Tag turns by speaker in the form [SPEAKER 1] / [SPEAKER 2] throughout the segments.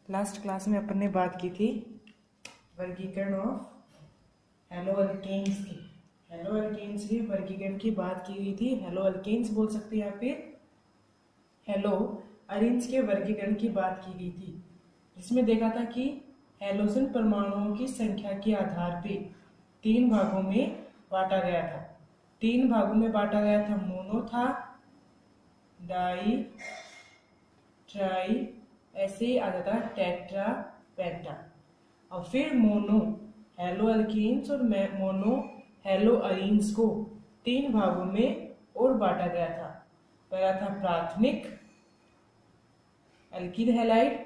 [SPEAKER 1] Last class में अपन ने बात की थी वर्गीकरण ऑफ हेलो अल्केन्स की। हेलो अल्केन्स के वर्गीकरण की बात की गई थी। हेलो अल्केन्स बोल सकते हैं या फिर हेलो अरीन्स के वर्गीकरण की बात की गई थी, जिसमें देखा था कि हेलोजन परमाणुओं की संख्या के आधार पे 3 भागों में बांटा गया था। 3 भागों में बांटा गया था। मोनो था, डाई, ट्राई, ऐसे ही आता था टेट्रा, पेंटा। और फिर मोनो हेलो अल्कीन्स और मोनो हेलो अरीन्स को 3 भागों में और बांटा गया था। पहला था प्राथमिक अल्कीन हैलाइड,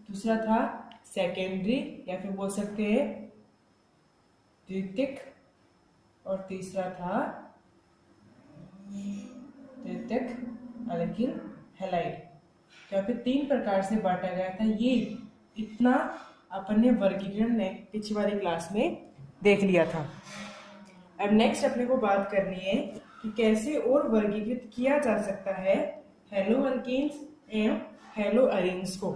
[SPEAKER 1] दूसरा था सेकेंडरी या फिर बोल सकते हैं द्वितीयक, और तीसरा था तृतीयक अल्कीन हैलाइड। यहाँ पे 3 प्रकार से बांटा गया था। ये इतना अपन ने वर्गीकरण पिछली वाली क्लास में देख लिया था। अब नेक्स्ट अपने को बात करनी है कि कैसे और वर्गीकृत किया जा सकता है हेलो अल्केन्स एवं हेलो अरीन्स को।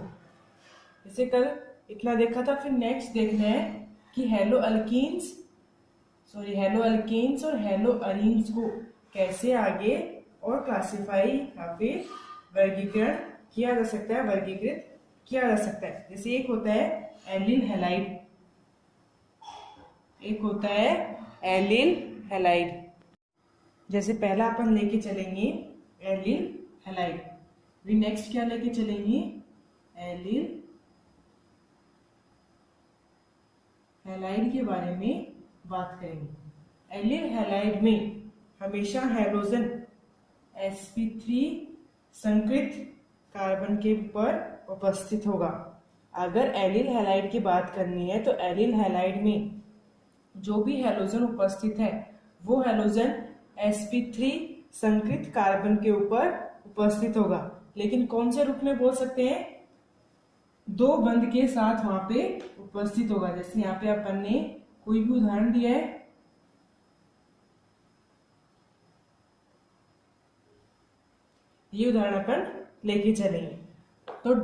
[SPEAKER 1] जैसे कल इतना देखा था, फिर नेक्स्ट देखना है कि हेलो अल्केन्स और हेलो अरीन्स को कैसे आगे और क्लासिफाई या फिर वर्गीकरण किया जा सकता है, वर्गीकृत किया जा सकता है। जैसे एक होता है एलिल हैलाइड, एक होता है एलिल हैलाइड। जैसे पहला अपन लेके चलेंगे एलिल हैलाइड, भी नेक्स्ट क्या लेके चलेंगे एलिल हैलाइड के बारे में बात करेंगे। एलिल हैलाइड में हमेशा हाइड्रोजन sp3 संकृत कार्बन के ऊपर उपस्थित होगा। अगर एलिल हैलाइड की बात करनी है तो एलिल हैलाइड में जो भी हैलोजन उपस्थित है वो हैलोजन sp3 संकृत कार्बन के ऊपर उपस्थित होगा। लेकिन कौन से रूप में बोल सकते हैं? 2 बंध के साथ वहां पे उपस्थित होगा। जैसे यहाँ पे अपन ने कोई भी उदाहरण दिया है, ये उदाहरण अपन लेके चलेंगे। तो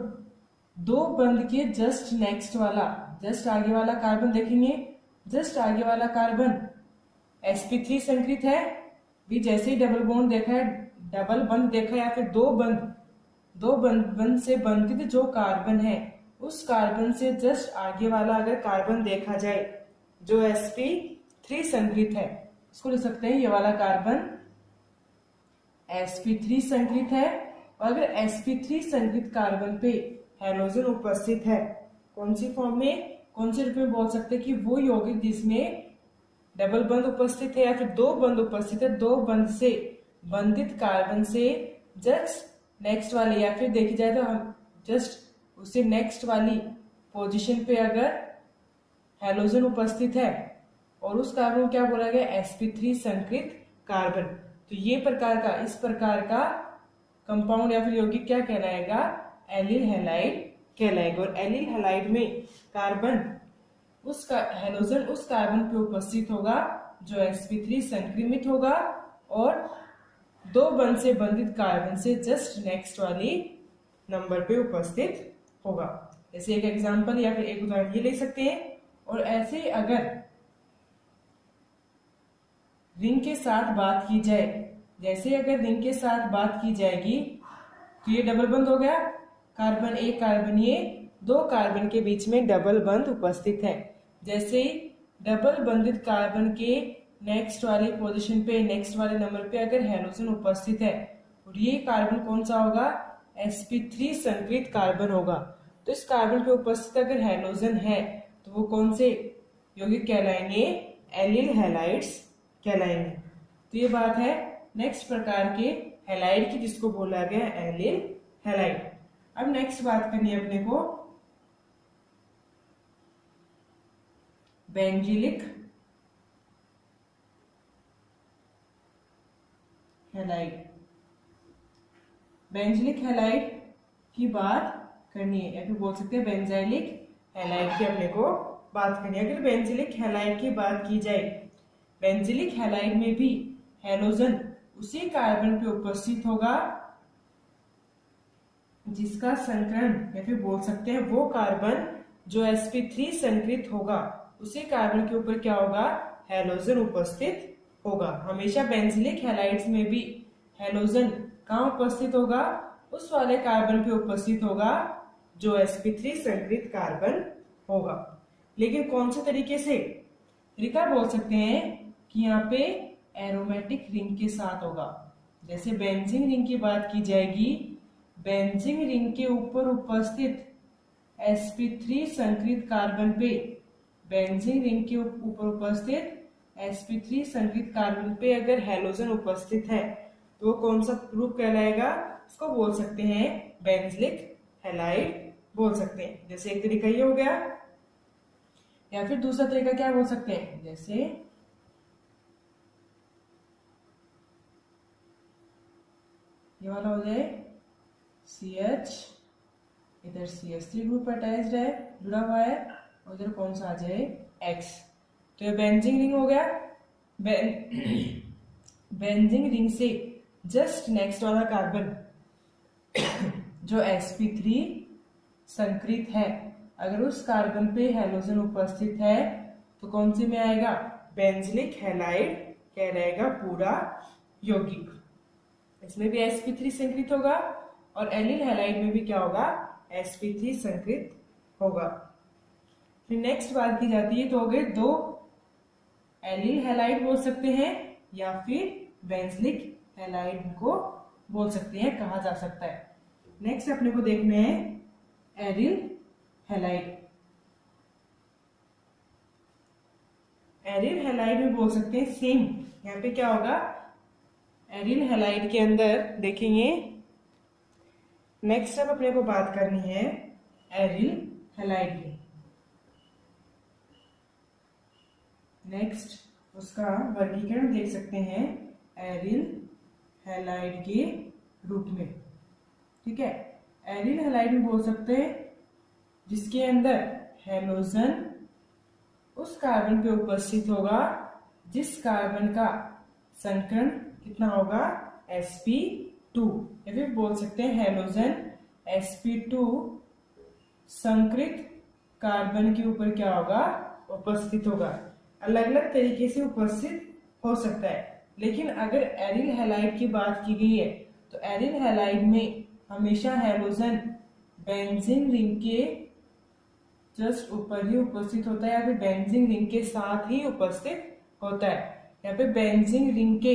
[SPEAKER 1] 2 बंध के जस्ट नेक्स्ट वाला, जस्ट आगे वाला कार्बन देखेंगे। जस्ट आगे वाला कार्बन sp3 संकृत है भी। जैसे ही डबल बॉन्ड देखा है, डबल बंध देखा या फिर 2 बंध से बंधित जो कार्बन है उस कार्बन से जस्ट आगे वाला अगर कार्बन देखा जाए जो sp3 संकृत है, उसको लिख सकते हैं ये वाला कार्बन sp3 संकृत है। और अगर sp3 संकृत कार्बन पे हैलोजन उपस्थित है, कौन सी फॉर्म में, कौन से रूप में बोल सकते हैं कि वो यौगिक जिसमें डबल बंध उपस्थित है या फिर 2 बंध उपस्थित है, 2 बंध से बंधित कार्बन से जस्ट नेक्स्ट वाले या फिर देखी जाए तो हम जस्ट उससे नेक्स्ट वाली पोजीशन पे अगर हैलोजन उपस्थित है और उस कार्बन को क्या बोला गया sp3 संकृत कार्बन, तो ये प्रकार का, इस प्रकार का कंपाउंड या फिर यौगिक क्या कहलाएगा? एलिल हैलाइड कहलाएगा। और एलिल हैलाइड में कार्बन हैलोजन उस कार्बन पे उपस्थित होगा जो sp3 संक्रमित होगा और 2 बंध से बंधित कार्बन से जस्ट नेक्स्ट वाली नंबर पे उपस्थित होगा। जैसे एक एग्जांपल या फिर एक उदाहरण ये ले सकते हैं। और ऐसे अगर रिंग के साथ बात की जाए, जैसे अगर रिंग के साथ बात की जाएगी तो ये डबल बंध हो गया, कार्बन एक कार्बन, ये 2 कार्बन के बीच में डबल बंध उपस्थित है। जैसे डबल बंधित कार्बन के नेक्स्ट वाली पोजीशन पे, नेक्स्ट वाले नंबर पे अगर हैलोजन उपस्थित है और ये कार्बन कौन सा होगा? sp3 संकृत कार्बन होगा। तो इस कार्बन पे उपस्थित अगर हैलोजन है तो वो कौन से यौगिक कहलाएंगे? एलिल हैलाइड्स कहलाएंगे। तो ये बात है नेक्स्ट प्रकार के हैलाइड की, जिसको बोला गया एलिल हैलाइड। अब नेक्स्ट बात करनी है अपने को बेंजीलिक हैलाइड। बेंजीलिक हैलाइड की बात करनी है या फिर बोल सकते हैं बेंजाइलिक हैलाइड की अपने को बात करनी है। अगर बेंजीलिक हैलाइड की बात की जाए, बेंजीलिक हैलाइड में भी हैलोजन उसी कार्बन पे उपस्थित होगा जिसका संकरण या फिर बोल सकते हैं वो कार्बन जो sp3 संकृत होगा उसी कार्बन के ऊपर क्या होगा, हैलोजन उपस्थित होगा। हमेशा बेंजिलिक हैलाइड्स में भी हैलोजन कहाँ उपस्थित होगा, उस वाले कार्बन पे उपस्थित होगा जो sp3 संकृत कार्बन होगा। लेकिन कौन से तरीके से, तरीका बोल सकते हैं कि यहाँ पे एरोमेटिक रिंग के साथ होगा। जैसे बेंजीन रिंग की बात की जाएगी, बेंजीन रिंग के ऊपर उपस्थित sp3 संकृत कार्बन पे, बेंजीन रिंग के ऊपर उपस्थित sp3 संकृत कार्बन पे अगर हैलोजन उपस्थित है तो कौन सा ग्रुप कहलाएगा, उसको बोल सकते हैं बेंजिलिक हैलाइड बोल सकते हैं। जैसे एक तरीका ये हो गया, या फिर दूसरा तरीका क्या बोल सकते हैं, जैसे ये वाला हो जाए CH, इधर CH3 ग्रुप अटैच्ड है, जुड़ा हुआ है, और इधर कौन सा आ जाए X। तो ये बेंजीन रिंग हो गया। बेंजीन रिंग से जस्ट नेक्स्ट वाला कार्बन जो sp3 संकृत है, अगर उस कार्बन पे हैलोजन उपस्थित है तो कौन से में आएगा, बेंजिलिक हैलाइड कहलाएगा पूरा यौगिक। इसमें भी sp3 संकृत होगा और एलिल हैलाइड में भी क्या होगा, sp3 संकृत होगा। फिर नेक्स्ट बात की जाती है तो हो गए दो एलिल हैलाइड बोल सकते हैं या फिर बेंजिलिक हैलाइड को बोल सकते हैं, कहा जा सकता है। नेक्स्ट अपने को देखना है एरिल हैलाइड। एरिल हैलाइड में बोल सकते हैं सेम, यहाँ पे क्या होगा, एरिल हैलाइड के अंदर देखेंगे, नेक्स्ट अब अपने को बात करनी है एरिल हैलाइड की। नेक्स्ट उसका वर्गीकरण देख सकते हैं एरिल हैलाइड के रूप में, ठीक है। एरिल हैलाइड में बोल सकते हैं जिसके अंदर हैलोजन उस कार्बन पे उपस्थित होगा जिस कार्बन का संकरण कितना होगा, sp2, या फिर बोल सकते हैं हैलोजन sp2 संकृत कार्बन के ऊपर क्या होगा, उपस्थित होगा। अलग अलग तरीके से उपस्थित हो सकता है, लेकिन अगर एरिल हैलाइड की बात की गई है तो एरिल हैलाइड में हमेशा हैलोजन बेंजीन रिंग के जस्ट ऊपर ही उपस्थित होता है या फिर बेंजीन रिंग के साथ ही उपस्थित होता है। यहाँ पे बेंजीन रिंग के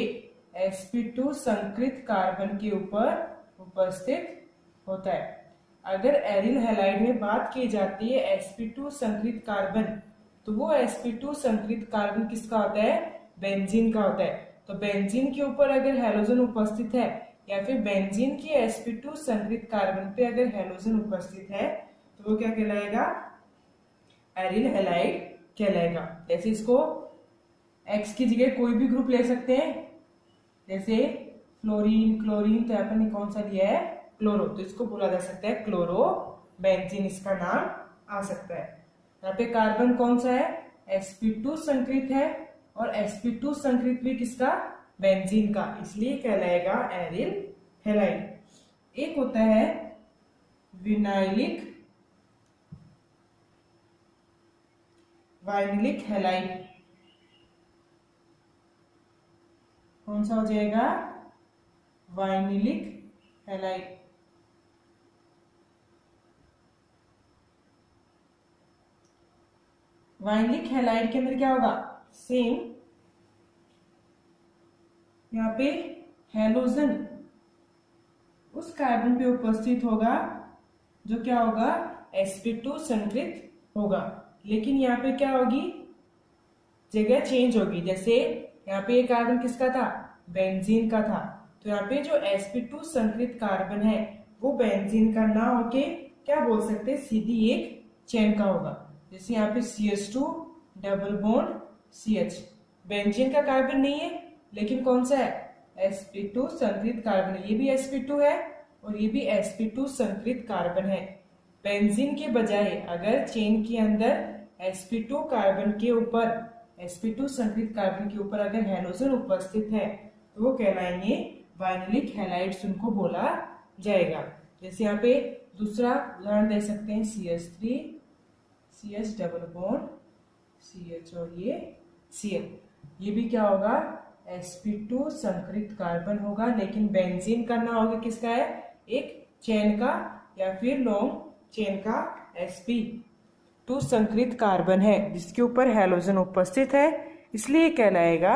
[SPEAKER 1] sp2 संकृत कार्बन के ऊपर उपस्थित होता है। अगर एरिल हैलाइड में बात की जाती है sp2 संकृत कार्बन, तो वो sp2 संकृत कार्बन किसका होता है, बेंजीन का होता है। तो बेंजीन के ऊपर अगर हैलोजन उपस्थित है या फिर बेंजीन के sp2 संकृत कार्बन पे अगर हैलोजन उपस्थित है तो वो क्या कहलाएगा, एरिल हैलाइड कहलाएगा। जैसे इसको X की जगह कोई भी ग्रुप ले सकते हैं, जैसे फ्लोरीन, क्लोरीन, तो यहाँ पर कौन सा लिया है, क्लोरो, तो इसको बोला जा सकता है क्लोरो बेंजीन, इसका नाम आ सकता है। यहाँ पे कार्बन कौन सा है, sp2 संकृत है और sp2 संकृत भी किसका, बेंजीन का, इसलिए कहलाएगा एरिल हैलाइड। एक होता है वाइनिलिक हैलाइड, कौन सा हो जाएगा, वाइनिलिक हैलाइड। वाइनिलिक हैलाइड के अंदर क्या होगा, सेम यहाँ पे हैलोजन उस कार्बन पे उपस्थित होगा जो क्या होगा, sp2 संकृत होगा, लेकिन यहाँ पे क्या होगी, जगह चेंज होगी। जैसे यहाँ पे ये कार्बन किसका था, बेंजीन का था, तो यहाँ पे जो sp2 संकृत कार्बन है वो बेंजीन का ना होके क्या बोल सकते हैं, सीधी एक चेन का होगा। जैसे यहाँ पे CH2 double bond CH, benzene का कार्बन नहीं है लेकिन कौन सा है, sp2 संकृत कार्बन है। ये भी sp2 है और ये भी sp2 संकृत कार्बन है। बेंजीन के बजाय अगर चेन के अंदर sp2 कार्बन के ऊपर, sp2 संकृत कार्बन के ऊपर अगर हैलोजन उपस्थित है तो वो कहलाएंगे वाइनिलिक हैलाइड्स, उनको बोला जाएगा। जैसे यहाँ पे दूसरा उदाहरण दे सकते हैं CH3 CH double bond CH और ये Cl, ये भी क्या होगा sp2 संकरित कार्बन होगा, लेकिन बेंजीन का नाम होगा किसका है, एक चेन का या फिर लॉन्ग चेन का sp2 संकरित कार्बन है जिसके ऊपर हैलोजन उपस्थित है, इसलिए कहलाएगा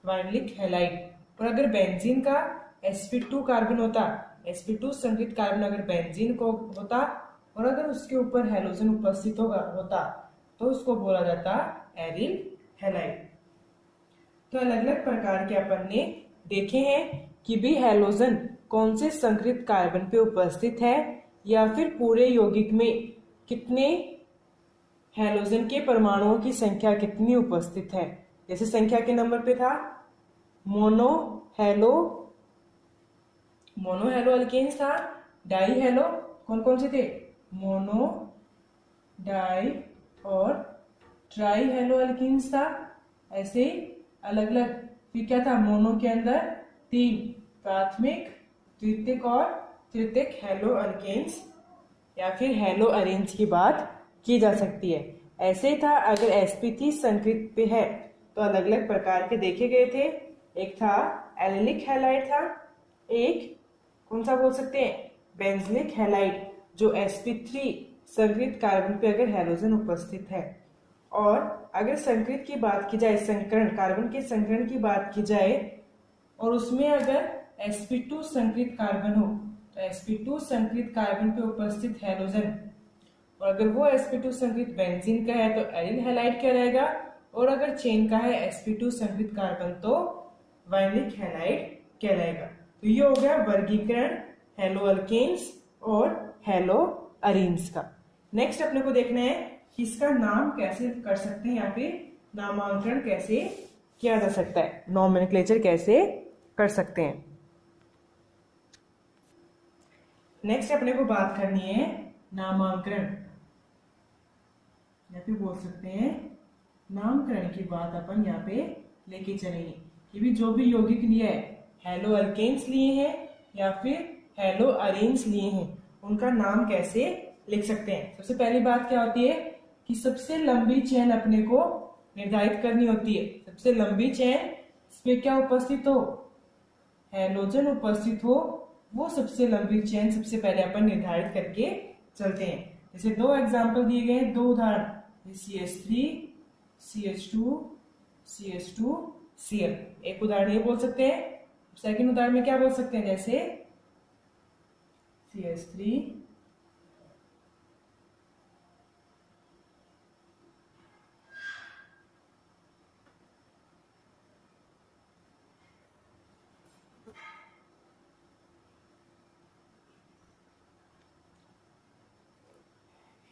[SPEAKER 1] वाइनलिक हैलाइड। और अगर बेंजीन का sp2 कार्बन होता, sp2 संकरित कार्बन अगर बेंजीन को होता और अगर उसके ऊपर हैलोजन उपस्थित होता तो उसको बोला जाता एरिल हैलाइड। तो अलग अलग प्रकार के अपन ने देखे हैं कि भी हैलोजन कौन से संकरित कार्बन पे उपस्थित है या फिर पूरे यौगिक में कितने हैलोजन के परमाणुओं की संख्या कितनी उपस्थित है। जैसे संख्या के नंबर पे था मोनो हेलो अल्केन्स था, डाई हेलो कौन कौन से थे, मोनो, डाई और ट्राई हेलो अल्केन्स था, ऐसे अलग अलग। फिर क्या था, मोनो के अंदर 3 प्राथमिक, द्वितीयक और तृतीयक हेलो अल्केन्स या फिर हेलो अरेन्ज की बात की जा सकती है। ऐसे था अगर sp3 संकरित पे है तो अलग अलग प्रकार के देखे गए थे। एक था एलिलिक हैलाइड था, एक कौन सा बोल सकते हैं बेंजलिक हैलाइड जो sp3 संकरित कार्बन पे अगर हैलोजन उपस्थित है। और अगर संकरित की बात की जाए, संकरण कार्बन के संकरण की बात की जाए और उसमें अगर sp2 संकरित कार्बन हो तो sp2 संकरित कार्बन पे उपस्थित हैलोजन, और अगर वो sp2 संकरित बेंजीन का है तो एरिल हैलाइड कहलाएगा, और अगर चेन का है sp2 संकरित कार्बन तो वाइनलिक हैलाइड कहलाएगा। तो ये हो गया वर्गीकरण हेलो अल्केन्स और हेलो अरीन्स का। नेक्स्ट अपने को देखना है कि इसका नाम कैसे कर सकते हैं या फिर नामांकन कैसे किया जा सकता है, नॉमेनक्लेचर कैसे कर सकते हैं। नेक्स्ट अपने को बात करनी है नामांकन या फिर बोल सकते हैं नामकरण की बात अपन यहाँ पे लेके चलेंगे कि भी जो भी यौगिक लिया है, हेलो अल्केन्स लिए हैं या फिर हेलो अरेन्स लिए हैं, उनका नाम कैसे लिख सकते हैं। सबसे पहली बात क्या होती है कि सबसे लंबी चेन अपने को निर्धारित करनी होती है। सबसे लंबी चेन इसमें क्या उपस्थित हो, हैलोजन उपस्थित हो, वो सबसे लंबी चेन सबसे पहले अपन निर्धारित करके चलते हैं। जैसे 2 एग्जाम्पल दिए गए हैं, 2 उदाहरण CH3 CH2 CH2 Cl, एक उदाहरण ये बोल सकते हैं। सेकंड उदाहरण में क्या बोल सकते हैं, जैसे CH3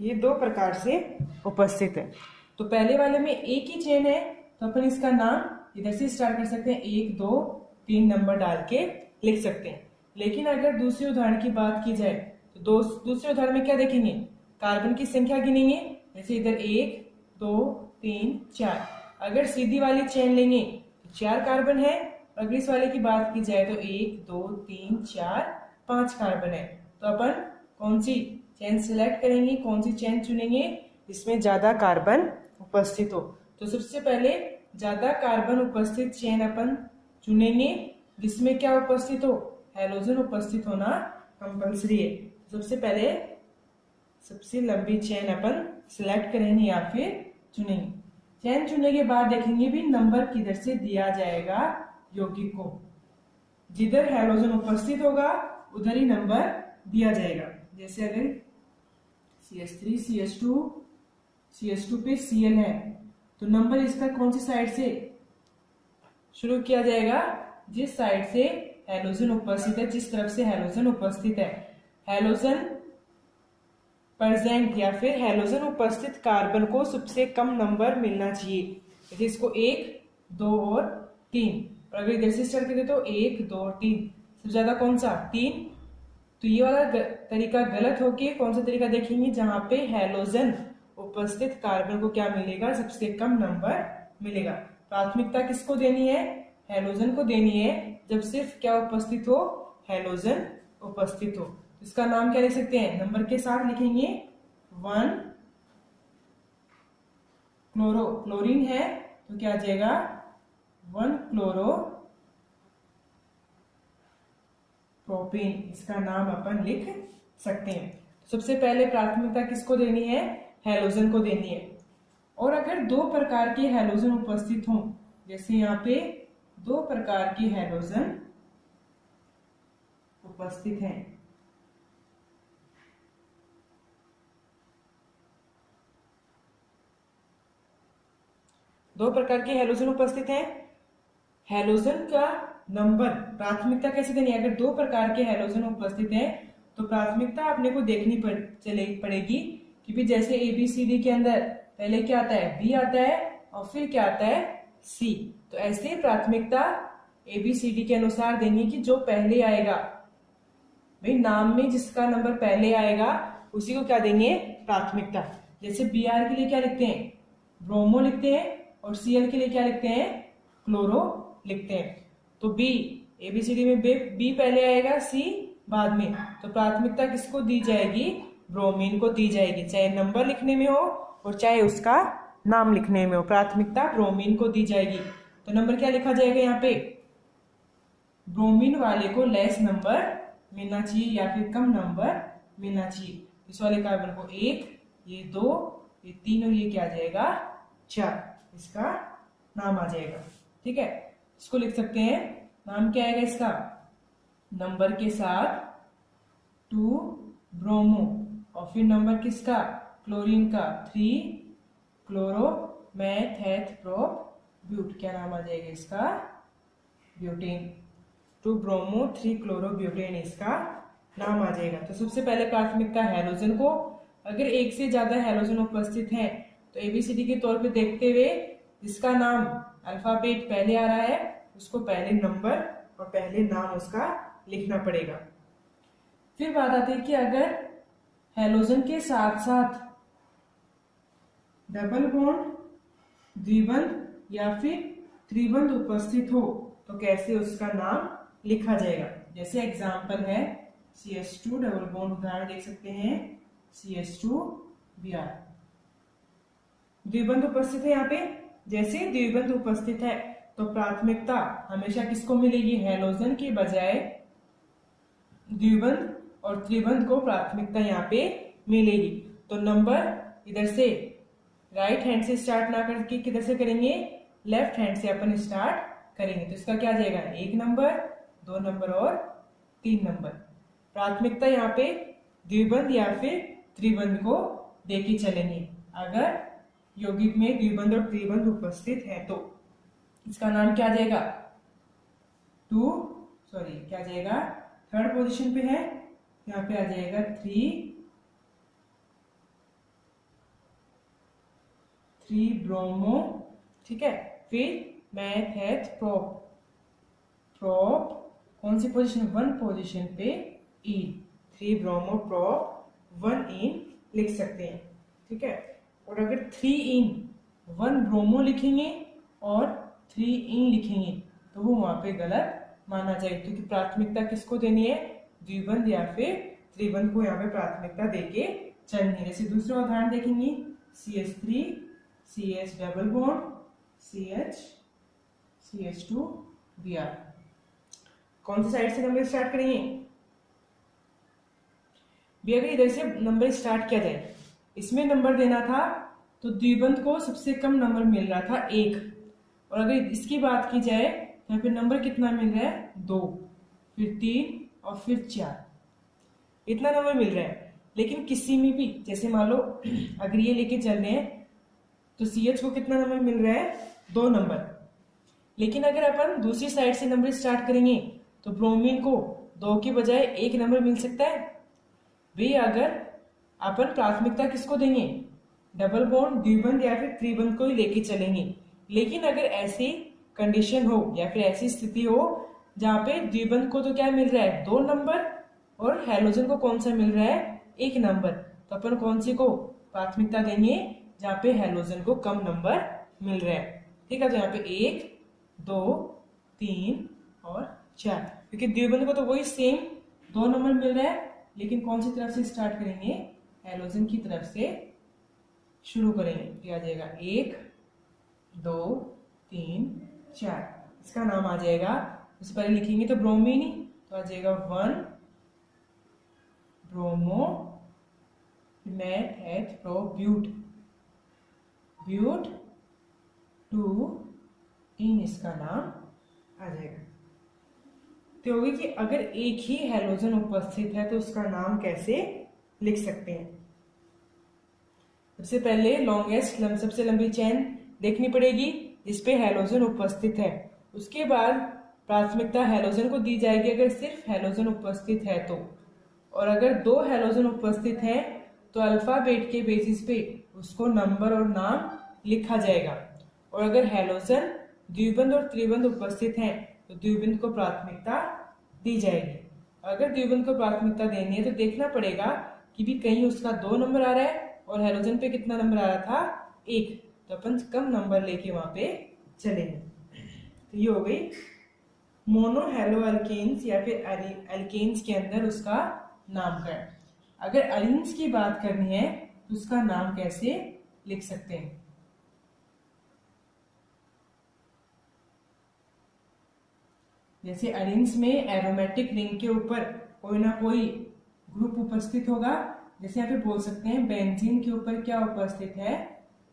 [SPEAKER 1] ये 2 प्रकार से उपस्थित है। तो पहले वाले में एक ही चेन है तो अपन इसका नाम इधर से स्टार्ट कर सकते हैं, 1 2 3 नंबर डाल के लिख सकते हैं। लेकिन अगर दूसरे उदाहरण की बात की जाए तो दूसरे उदाहरण में क्या देखेंगे, कार्बन की संख्या गिनेंगे। जैसे इधर 1 2 3 4, अगर सीधी वाली चेन लेंगे तो 4 कार्बन है। अगर इस वाले की बात की जाए तो 1 2 3 4 5 कार्बन है। तो अपन कौन सी चेन सिलेक्ट करेंगे, कौन सी चेन चुनेंगे जिसमें ज्यादा कार्बन उपस्थित हो। तो सबसे पहले ज्यादा कार्बन उपस्थित चेन अपन चुनेंगे जिसमें क्या उपस्थित हो, हैलोजन उपस्थित होना कंपलसरी है। सबसे पहले सबसे लंबी चेन अपन सिलेक्ट करेंगे या फिर चुनेंगे। चेन चुनने के बाद देखेंगे भी नंबर किधर से दिया जाएगा यौगिक को, जिधर हैलोजन उपस्थित होगा उधर ही नंबर दिया जाएगा। जैसे अगर CH3 CH2 पे Cl है तो नंबर इसका कौन सी साइड से शुरू किया जाएगा, जिस साइड से हैलोजन उपस्थित है, जिस तरफ से हैलोजन उपस्थित है। हैलोजन प्रेजेंट या फिर हैलोजन उपस्थित कार्बन को सबसे कम नंबर मिलना चाहिए। जैसे इसको 1 2 और 3, और अगर इधर से स्टार्ट करें तो 1 2 3, सबसे ज्यादा कौन सा 3। तो ये वाला तरीका गलत होके कौन सा तरीका देखेंगे जहां पे हैलोजन उपस्थित कार्बन को क्या मिलेगा, सबसे कम नंबर मिलेगा। प्राथमिकता किसको देनी है, हैलोजन को देनी है, जब सिर्फ क्या उपस्थित हो, हैलोजन उपस्थित हो। इसका नाम क्या लिख सकते हैं, नंबर के साथ लिखेंगे 1 क्लोरो, क्लोरीन है तो क्या आ जाएगा 1 क्लोरो प्रोपेन, इसका नाम अपन लिख सकते हैं। सबसे पहले प्राथमिकता किसको देनी है, हैलोजन को देनी है। और अगर दो प्रकार के हैलोजन उपस्थित हों, जैसे यहाँ पे दो प्रकार के हैलोजन उपस्थित हैं, दो प्रकार के हैलोजन उपस्थित हैं, हैलोजन का नंबर प्राथमिकता कैसे देनी है। अगर दो प्रकार के हैलोजन उपस्थित हैं तो प्राथमिकता अपने को देखनी पड़ेगी कि भी जैसे ABCD के अंदर पहले क्या आता है, B आता है और फिर क्या आता है, C। तो ऐसे प्राथमिकता ABCD के अनुसार देनी कि जो पहले आएगा, भाई नाम में जिसका नंबर पहले आएगा उसी को क्या देंगे, प्राथमिकता। जैसे Br के लिए क्या लिखते हैं, ब्रोमो लिखते हैं, और Cl के लिए क्या लिखते हैं, क्लोरो लिखते हैं। तो B ABCD में B पहले आएगा, C बाद में, तो प्राथमिकता किसको दी जाएगी, ब्रोमीन को दी जाएगी। चाहे नंबर लिखने में हो और चाहे उसका नाम लिखने में हो, प्राथमिकता ब्रोमीन को दी जाएगी। तो नंबर क्या लिखा जाएगा यहाँ पे, ब्रोमीन वाले को लेस नंबर मिलना चाहिए या फिर कम नंबर मिलना चाहिए। इस वाले कार्बन को 1, ये 2, ये 3 और ये क्या आ जाएगा 4, इसका नाम आ जाएगा। ठीक है, इसको लिख सकते हैं, नाम क्या आएगा इसका, नंबर के साथ 2 ब्रोमो, और फिर नंबर किसका, क्लोरीन का 3 क्लोरो मैथेथ प्रोप ब्यूट, क्या नाम आ जाएगा इसका, ब्यूटेन। 2 ब्रोमो 3 क्लोरो ब्यूटेन, इसका नाम आ जाएगा। तो सबसे पहले प्राथमिकता हैलोजन को, अगर एक से ज्यादा हैलोजन उपस्थित हैं तो ABCD के तौर पे देखते हुए जिसका नाम अल्फाबेट पहले आ रहा है उसको पहले नंबर और पहले नाम उसका लिखना पड़ेगा। फिर बात आती है कि अगर हैलोजन के साथ साथ डबल बॉन्ड, द्विबंध या फिर त्रिबंध उपस्थित हो तो कैसे उसका नाम लिखा जाएगा। जैसे एग्जाम्पल है CH2 डबल बॉन्ड, उदाहरण देख सकते हैं CH2Br। द्विबंध उपस्थित है यहाँ पे, जैसे द्विबंध उपस्थित है तो प्राथमिकता हमेशा किसको मिलेगी, हैलोजन के बजाय द्विबंध और त्रिबंध को प्राथमिकता यहाँ पे मिलेगी। तो नंबर इधर से राइट हैंड से स्टार्ट ना करके किधर से करेंगे, लेफ्ट हैंड से अपन स्टार्ट करेंगे। तो इसका क्या आ जाएगा, 1 नंबर, 2 नंबर और 3 नंबर। प्राथमिकता यहाँ पे द्विबंध या फिर त्रिबंध को देके चलेंगे। अगर यौगिक में द्विबंध और त्रिबंध उपस्थित है तो इसका नाम क्या आ जाएगा, क्या आ जाएगा, थर्ड पोजीशन पे है, यहाँ पे आ जाएगा 3 ब्रोमो। ठीक है, फिर मैथेथ प्रोप, कौन सी पोजीशन, 1 पोजीशन पे इन, 3 ब्रोमो प्रोप 1 इन लिख सकते हैं। ठीक है, और अगर 3 इन 1 ब्रोमो लिखेंगे और 3 इन लिखेंगे तो वो वहां पे गलत माना जाएगा, क्योंकि प्राथमिकता किसको देनी है, द्विबंध या फिर त्रिबंध को यहाँ पे प्राथमिकता देके चलनी है। जैसे दूसरा उदाहरण देखेंगे CH3 CH double bond CH CH2Br। कौन सी साइड से नंबर स्टार्ट करेंगे, भी अगर इधर से नंबर स्टार्ट किया जाए, इसमें नंबर देना था तो द्विबंध को सबसे कम नंबर मिल रहा था 1, और अगर इसकी बात की जाए तो यहाँ पे नंबर कितना मिल रहा है, 2, फिर 3 और फिर 4, इतना नंबर मिल रहा है। लेकिन किसी में भी जैसे मान लो अगर ये लेके चल रहे हैं तो CH को कितना नंबर मिल रहा है, 2 नंबर। लेकिन अगर अपन दूसरी साइड से नंबर स्टार्ट करेंगे तो ब्रोमीन को 2 के बजाय 1 नंबर मिल सकता है। वे अगर अपन प्राथमिकता किसको देंगे, डबल बॉन्ड द्विबंध या फिर त्रिबंध को ही लेके चलेंगे। लेकिन अगर ऐसी कंडीशन हो या फिर ऐसी स्थिति हो जहाँ पे द्विबंध को तो क्या मिल रहा है, 2 नंबर, और हैलोजन को कौन सा मिल रहा है, 1 नंबर, तो अपन कौन सी को प्राथमिकता देंगे, जहाँ पे हैलोजन को कम नंबर मिल रहा है। ठीक है, तो यहाँ पे 1 2 3 और 4, क्योंकि द्विबंध को तो वही सेम 2 नंबर मिल रहा है लेकिन कौन सी तरफ से स्टार्ट करेंगे, हैलोजन की तरफ से शुरू करेंगे। तो आ जाएगा 1 2 3 4, इसका नाम आ जाएगा, इससे पहले लिखेंगे तो ब्रोमीन ही, तो आ जाएगा 1 bromo meth pro but, but 2 इन, इसका नाम आ जाएगा। तो होगी कि अगर एक ही हैलोजन उपस्थित है तो उसका नाम कैसे लिख सकते हैं। सबसे पहले लॉन्गेस्ट सबसे लंबी चेन देखनी पड़ेगी जिसपे हैलोजन उपस्थित है। उसके बाद प्राथमिकता हैलोजन को दी जाएगी अगर सिर्फ हैलोजन उपस्थित है तो, और अगर 2 हैलोजन उपस्थित हैं तो अल्फाबेट के बेसिस पे उसको नंबर और नाम लिखा जाएगा। और अगर हैलोजन द्विबंध और त्रिबंध उपस्थित हैं तो द्विबंध को प्राथमिकता दी जाएगी। अगर द्विबंध को प्राथमिकता देनी है तो देखना पड़ेगा कि भी कहीं उसका 2 नंबर आ रहा है और हैलोजन पे कितना नंबर आ रहा था 1, तो अपन कम नंबर लेके वहां पे चलेंगे। तो ये हो गई मोनो हेलो अल्केन्स या फिर अल्केन्स के अंदर उसका नामकरण। अगर अलीन्स की बात करनी है तो उसका नाम कैसे लिख सकते हैं। जैसे अलीन्स में एरोमेटिक रिंग के ऊपर कोई ना कोई ग्रुप उपस्थित होगा, जैसे यहाँ पे बोल सकते हैं बेंजीन के ऊपर क्या उपस्थित है,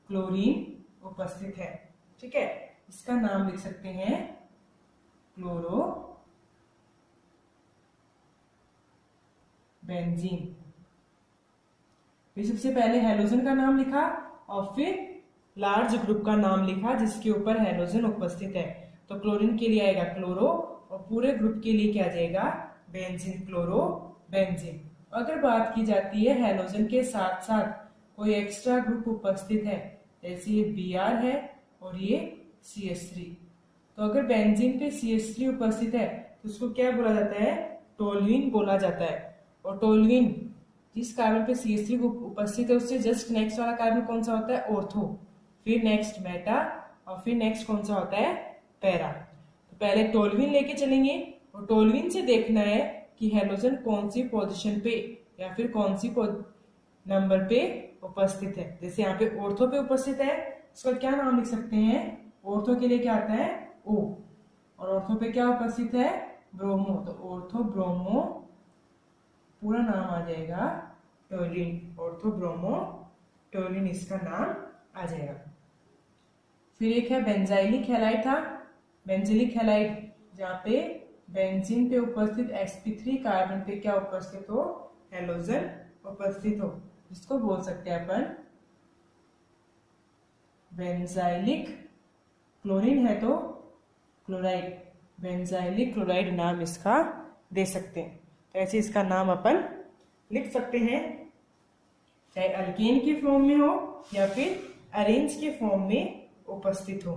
[SPEAKER 1] क्लोरीन उपस्थित है। ठीक है, इसका नाम लिख सकते हैं क्लोरो बेंजीन। फिर सबसे पहले हैलोजन का नाम लिखा और फिर लार्ज ग्रुप का नाम लिखा जिसके ऊपर हैलोजन उपस्थित है। तो क्लोरीन के लिए आएगा क्लोरो और पूरे ग्रुप के लिए क्या जाएगा, बेंजीन, क्लोरो बेंजीन। अगर बात की जाती है हैलोजन के साथ साथ कोई एक्स्ट्रा ग्रुप उपस्थित है, जैसे ये Br है और ये CH3, तो अगर बेंजीन पे CH3 उपस्थित है तो उसको क्या बोला जाता है, टोल्यूइन बोला जाता है। और टोल्यूइन जिस कार्बन पे CH3 उपस्थित है उससे जस्ट नेक्स्ट वाला कार्बन कौन सा होता है, ऑर्थो, फिर नेक्स्ट मेटा और फिर नेक्स्ट कौन सा होता है, पैरा। तो पहले टोल्यूइन लेके चलेंगे और टोल्यूइन से देखना है कि हैलोजन कौन सी पोजीशन पे या फिर कौन सी नंबर पे उपस्थित है। जैसे यहाँ पे ऑर्थो पे उपस्थित है, इसका क्या नाम लिख सकते हैं, ऑर्थो के लिए क्या आता है O, और ऑर्थो पे क्या उपस्थित है, ब्रोमो, तो ऑर्थो ब्रोमो पूरा नाम आ जाएगा टोल्यूइन, ऑर्थो ब्रोमो टोल्यूइन इसका नाम आ जाएगा। फिर एक है बेंजाइलिक हैलाइड था, बेंजाइलिक हैलाइड जहाँ पे बेंजीन पे उपस्थित sp3 कार्बन पे क्या उपस्थित हो, हैलोजन उपस्थित हो, इसको बोल सकते हैं अपन बेंजाइलिक, क्लोरीन है तो क्लोराइड, बेंजाइलिक क्लोराइड नाम इसका दे सकते हैं। तो ऐसे इसका नाम अपन लिख सकते हैं, चाहे अल्केन के फॉर्म में हो या फिर अरेंज के फॉर्म में उपस्थित हो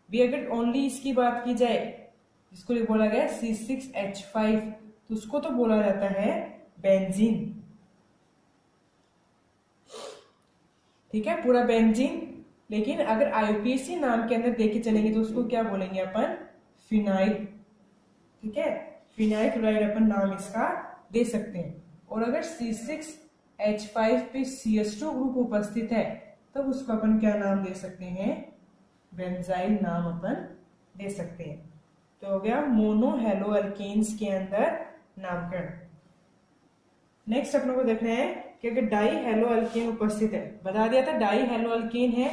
[SPEAKER 1] भी। अगर ओनली इसकी बात की जाए, इसको बोला गया C6H5, तो उसको तो बोला जाता है बेंजीन। ठीक है, पूरा बेंजीन। लेकिन अगर IUPAC नाम के अंदर देखे चलेंगे तो उसको क्या बोलेंगे अपन, फिनाइल। ठीक है, फिनाइल क्लोराइड अपन नाम इसका दे सकते हैं। और अगर C6H5 पे CH2 ग्रुप उपस्थित है तब उसको अपन क्या नाम दे सकते हैं, बेंजाइल नाम अपन दे सकते हैं। तो हो गया मोनो हेलो अल्केन्स के अंदर नामकरण। नेक्स्ट अपनों को देखना है कि अगर डाई हेलो अल्केन उपस्थित है, बता दिया था डाई हेलो अल्केन है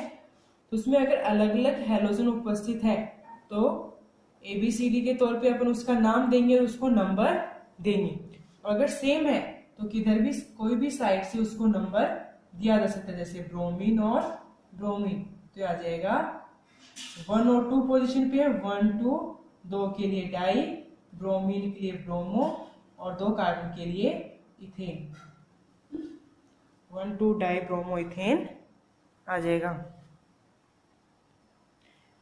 [SPEAKER 1] तो उसमें अगर अलग अलग हैलोजन उपस्थित है तो ABCD के तौर पे अपन उसका नाम देंगे और उसको नंबर देंगे। और अगर सेम है तो किधर भी कोई भी साइड से उसको नंबर दिया जा सकता है, जैसे ब्रोमीन और ब्रोमीन। तो आ जाएगा 1 और 2 पोजीशन पे है, 1 2, 2 के लिए डाई, ब्रोमीन के लिए ब्रोमो और 2 कार्बन के लिए इथेन, 1 2 डाई ब्रोमो इथेन आ जाएगा।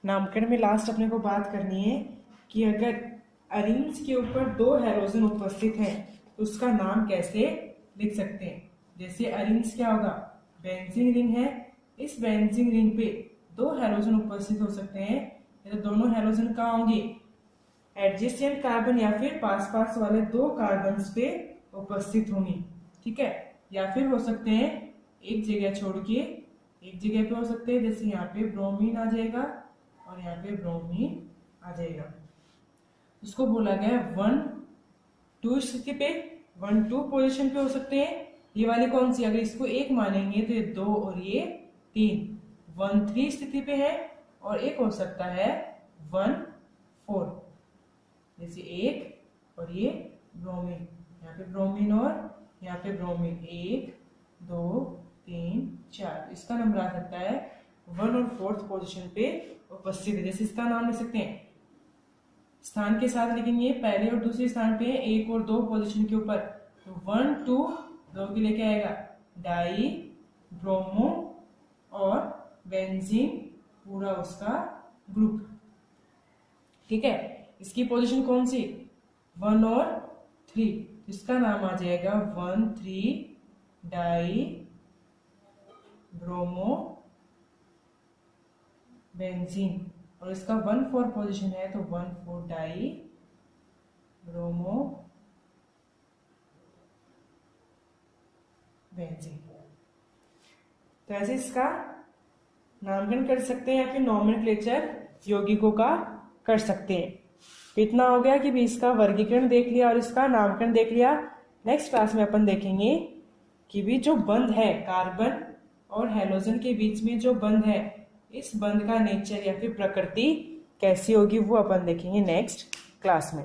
[SPEAKER 1] नामकरण में लास्ट अपने को बात करनी है कि अगर अरीन्स के ऊपर 2 हैलोजन उपस्थित हैं तो उसका नाम कैसे लिख सकते हैं। जैसे अरीन्स क्या होगा, बेंजीन रिंग है, इस बेंजीन रिंग पे 2 हैलोजन उपस्थित हो सकते हैं, तो दोनों हैलोजन कहाँ होंगे, एडजेसेंट कार्बन या फिर पास पास वाले 2 कार्बन पे उपस्थित होंगी, ठीक है। या फिर हो सकते हैं एक जगह छोड़ के एक जगह पे हो सकते हैं, जैसे यहाँ पे ब्रोमीन आ जाएगा और यहाँ पे ब्रोमीन आ जाएगा। उसको बोला गया 1-2 स्थिति पे, 1-2 पोजीशन पे हो सकते हैं। ये वाली कौन सी, अगर इसको 1 मानेंगे तो ये 2 और ये 3, 1-3 स्थिति पे है। और एक हो सकता है 1-4, जैसे 1 और ये ब्रोमीन, यहाँ पे ब्रोमीन और यहाँ पे ब्रोमीन, 1 2 3 4, इसका नंबर आ सकता है 1 और 4th पोजीशन पे उपस्थित है। जैसे इसका नाम लिख सकते हैं स्थान के साथ, लेकिन ये पहले और दूसरे स्थान पे है, 1 और 2 पोजीशन के ऊपर। तो 1 2 2 के लेके आएगा डाई ब्रोमो और बेंजीन, पूरा उसका ग्रुप, ठीक है। इसकी पोजीशन कौन सी, 1 और 3, इसका नाम आ जाएगा 1,3 डाई ब्रोमो बेंजीन। और इसका 1,4 पोजीशन है तो 1,4 डाई ब्रोमो बेंजीन। तो ऐसे इसका नामकरण कर सकते हैं या फिर नॉमेनक्लेचर यौगिकों का कर सकते हैं। तो इतना हो गया कि भी इसका वर्गीकरण देख लिया और इसका नामकरण देख लिया। नेक्स्ट क्लास में अपन देखेंगे कि भी जो बंध है कार्बन और हेलोजन के बीच में जो बंध है, इस बंध का नेचर या फिर प्रकृति कैसी होगी वो अपन देखेंगे नेक्स्ट क्लास में।